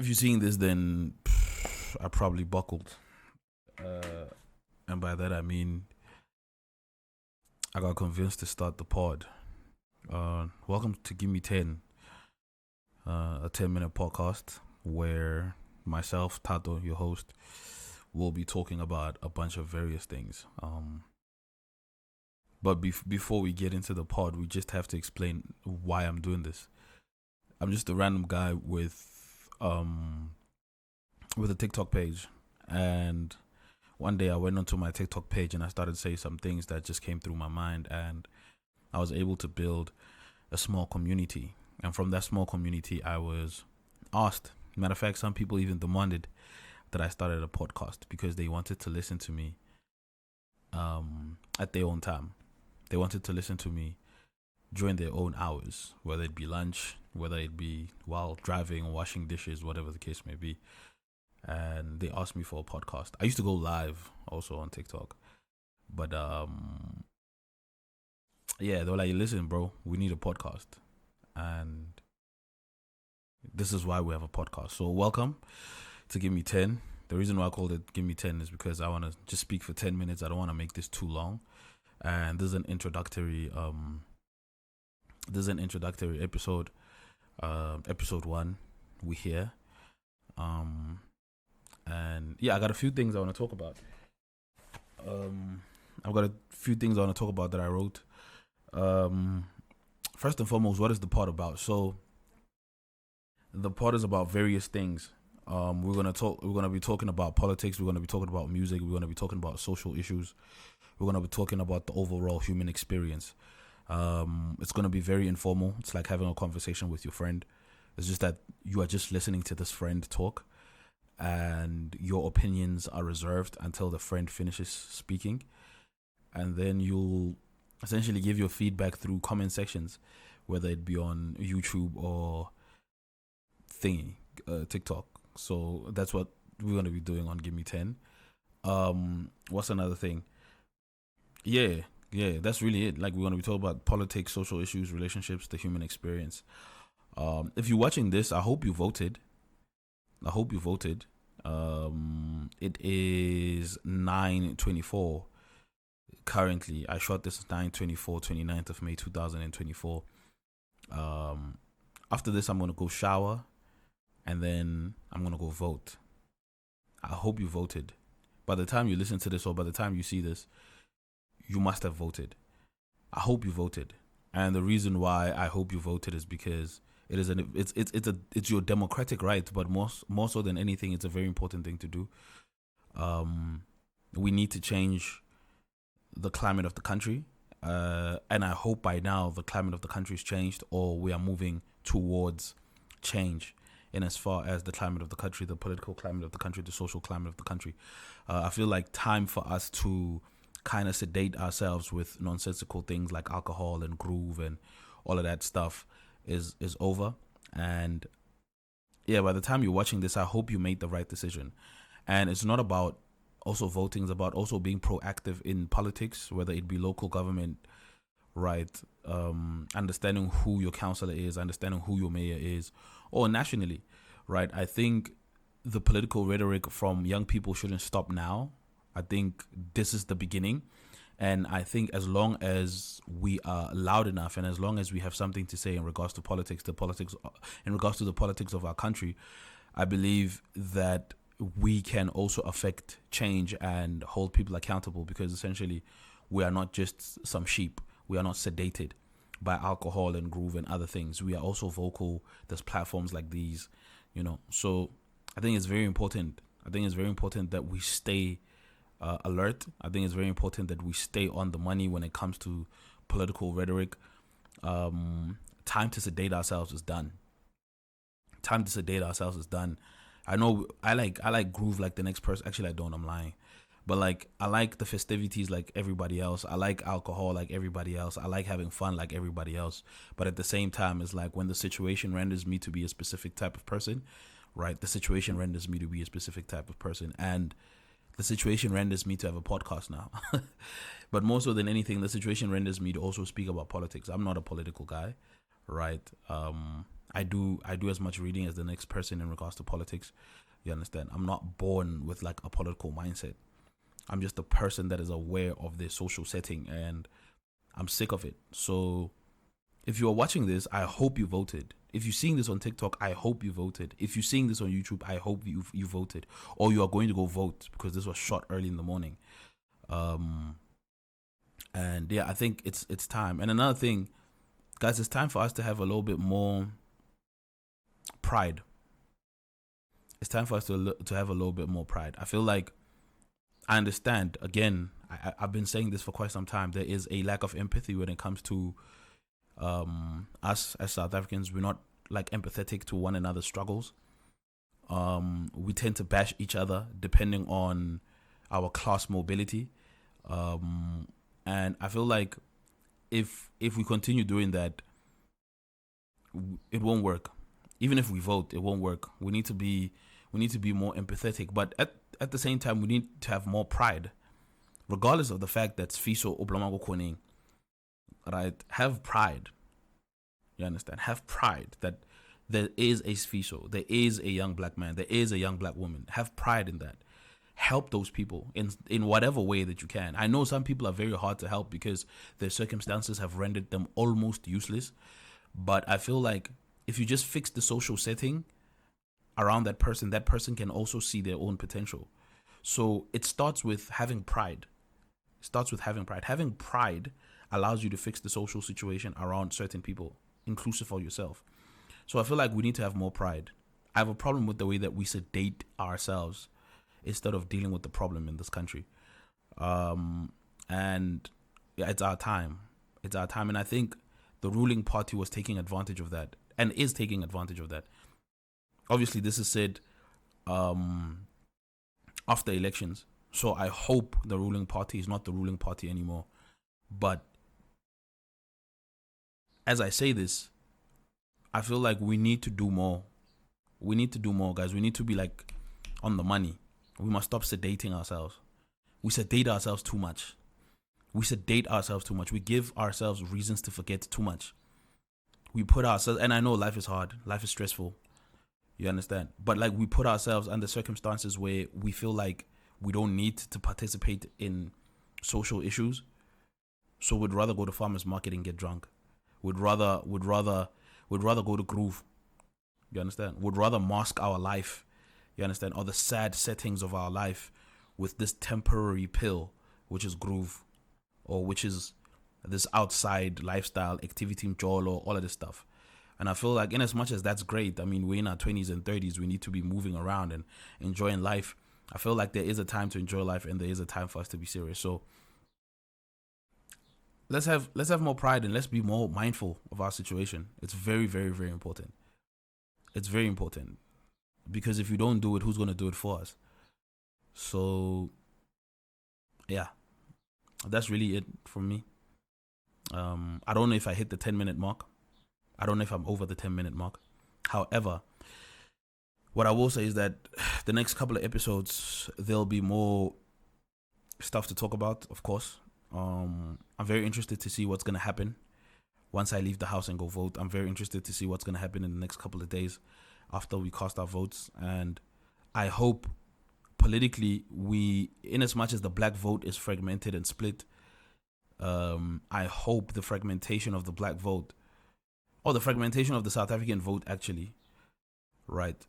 if you're seeing this, then I probably buckled. And by that I mean I got convinced to start the pod. Welcome to Give Me 10, a 10-minute podcast where myself, Tato, your host, will be talking about a bunch of various things. But before we get into the pod, we just have to explain why I'm doing this. I'm just a random guy with a TikTok page, and one day I went onto my TikTok page and I started saying some things that just came through my mind, and I was able to build a small community. And from that small community, I was asked. Matter of fact, some people even demanded that I started a podcast because they wanted to listen to me at their own time. They wanted to listen to me during their own hours, whether it be lunch, whether it be while driving, washing dishes, whatever the case may be. And they asked me for a podcast. I used to go live also on TikTok. But yeah, they were like, listen, bro, we need a podcast. And this is why we have a podcast. So welcome to Give Me 10. The reason why I called it Give Me 10 is because I want to just speak for 10 minutes. I don't want to make this too long. And this is an introductory episode. Episode 1. We here. And yeah, I got a few things I want to talk about. I've got a few things I want to talk about that I wrote. First and foremost, what is the pod about? So the pod is about various things. We're gonna be talking about politics, we're gonna be talking about music, we're gonna be talking about social issues, we're gonna be talking about the overall human experience. It's gonna be very informal. It's like having a conversation with your friend. It's just that you are just listening to this friend talk, and your opinions are reserved until the friend finishes speaking, and then you'll essentially give your feedback through comment sections, whether it be on YouTube or TikTok. So that's what we're going to be doing on Give Me 10. What's another thing? Yeah, that's really it. Like, we're going to be talking about politics, social issues, relationships, the human experience. If you're watching this, I hope you voted. It is 9:24 currently. I shot this 9:24, 29th of May 2024. After this, I'm going to go shower, and then I'm going to go vote. I hope you voted. By the time you listen to this, or by the time you see this, you must have voted. I hope you voted. And the reason why I hope you voted is because it's your democratic right, but more so than anything, it's a very important thing to do. We need to change the climate of the country, and I hope by now the climate of the country is changed, or we are moving towards change in as far as the climate of the country, the political climate of the country, the social climate of the country. I feel like time for us to kind of sedate ourselves with nonsensical things like alcohol and groove and all of that stuff is over. And yeah, by the time you're watching this, I hope you made the right decision. And it's not about also voting, it's about also being proactive in politics, whether it be local government, right? Understanding who your councillor is, understanding who your mayor is, or nationally, right? I think the political rhetoric from young people shouldn't stop now. I think this is the beginning. And I think as long as we are loud enough, and as long as we have something to say in regards to politics, in regards to the politics of our country, I believe that we can also affect change and hold people accountable, because essentially we are not just some sheep. We are not sedated by alcohol and groove and other things. We are also vocal. There's platforms like these, So I think it's very important. That we stay alert. I think it's very important that we stay on the money when it comes to political rhetoric. Time to sedate ourselves is done. I know I like groove like the next person. Actually, I don't. I'm lying. But like, I like the festivities like everybody else. I like alcohol like everybody else. I like having fun like everybody else. But at the same time, it's like when the situation renders me to be a specific type of person, right? The situation renders me to be a specific type of person. And the situation renders me to have a podcast now. But more so than anything, the situation renders me to also speak about politics. I'm not a political guy, right? I do as much reading as the next person in regards to politics. You understand? I'm not born with like a political mindset. I'm just a person that is aware of their social setting, and I'm sick of it. So if you are watching this, I hope you voted. If you're seeing this on TikTok, I hope you voted. If you're seeing this on YouTube, I hope you voted, or you are going to go vote, because this was shot early in the morning. And yeah, I think it's time. And another thing, guys, it's time for us to have a little bit more pride. It's time for us to have a little bit more pride. I feel like, I understand, again, I've been saying this for quite some time, there is a lack of empathy when it comes to us as South Africans. We're not like empathetic to one another's struggles. We tend to bash each other depending on our class mobility. And I feel like if we continue doing that, it won't work. Even if we vote, it won't work. We need to be more empathetic, but at the same time, we need to have more pride, regardless of the fact that Sfiso Oblamago Koning, right? Have pride. You understand? Have pride that there is a Sfiso, there is a young black man, there is a young black woman. Have pride in that. Help those people in whatever way that you can. I know some people are very hard to help because their circumstances have rendered them almost useless. But I feel like if you just fix the social setting around that person can also see their own potential. So it starts with having pride. Having pride allows you to fix the social situation around certain people, inclusive of yourself. So I feel like we need to have more pride. I have a problem with the way that we sedate ourselves instead of dealing with the problem in this country. And yeah, it's our time. And I think the ruling party was taking advantage of that and is taking advantage of that. Obviously, this is said after elections. So I hope the ruling party is not the ruling party anymore. But as I say this, I feel like we need to do more. We need to do more, guys. We need to be like on the money. We must stop sedating ourselves. We sedate ourselves too much. We give ourselves reasons to forget too much. We put ourselves, and I know life is hard. Life is stressful. You understand? But like, we put ourselves under circumstances where we feel like we don't need to participate in social issues. So we'd rather go to farmers market and get drunk. We'd rather go to groove. You understand? We'd rather mask our life. You understand? Or the sad settings of our life with this temporary pill, which is groove, or which is this outside lifestyle, activity, jolo, all of this stuff. And I feel like, in as much as that's great, I mean, we're in our 20s and 30s, we need to be moving around and enjoying life. I feel like there is a time to enjoy life and there is a time for us to be serious. So let's have more pride and let's be more mindful of our situation. It's very, very, very important. It's very important. Because if you don't do it, who's going to do it for us? So, yeah, that's really it from me. I don't know if I hit the 10-minute mark. I don't know if I'm over the 10-minute mark. However, what I will say is that the next couple of episodes, there'll be more stuff to talk about, of course. I'm very interested to see what's going to happen once I leave the house and go vote. I'm very interested to see what's going to happen in the next couple of days after we cast our votes. And I hope politically in as much as the black vote is fragmented and split, I hope the fragmentation of the black vote, or the fragmentation of the South African vote actually, right?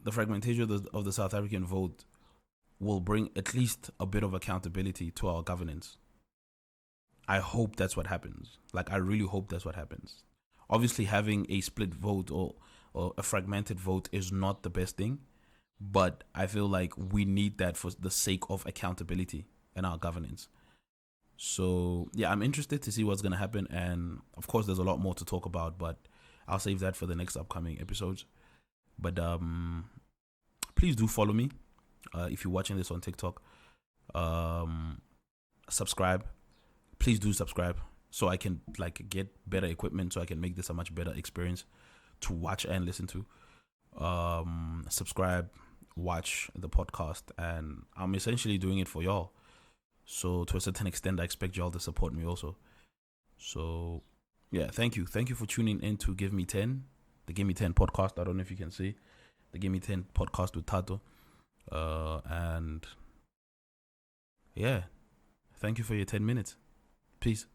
The fragmentation of the South African vote will bring at least a bit of accountability to our governance. I hope that's what happens. Like, I really hope that's what happens. Obviously, having a split vote or a fragmented vote is not the best thing, but I feel like we need that for the sake of accountability in our governance. So, yeah, I'm interested to see what's going to happen. And, of course, there's a lot more to talk about, but I'll save that for the next upcoming episodes. But please do follow me if you're watching this on TikTok. Subscribe. Please do subscribe so I can get better equipment, so I can make this a much better experience to watch and listen to. Subscribe, watch the podcast, and I'm essentially doing it for y'all. So to a certain extent, I expect y'all to support me also. So yeah, thank you for tuning in to Give Me 10. the Give Me 10 podcast. I don't know if you can see the Give Me 10 podcast with Tato. And yeah, thank you for your 10 minutes. Peace.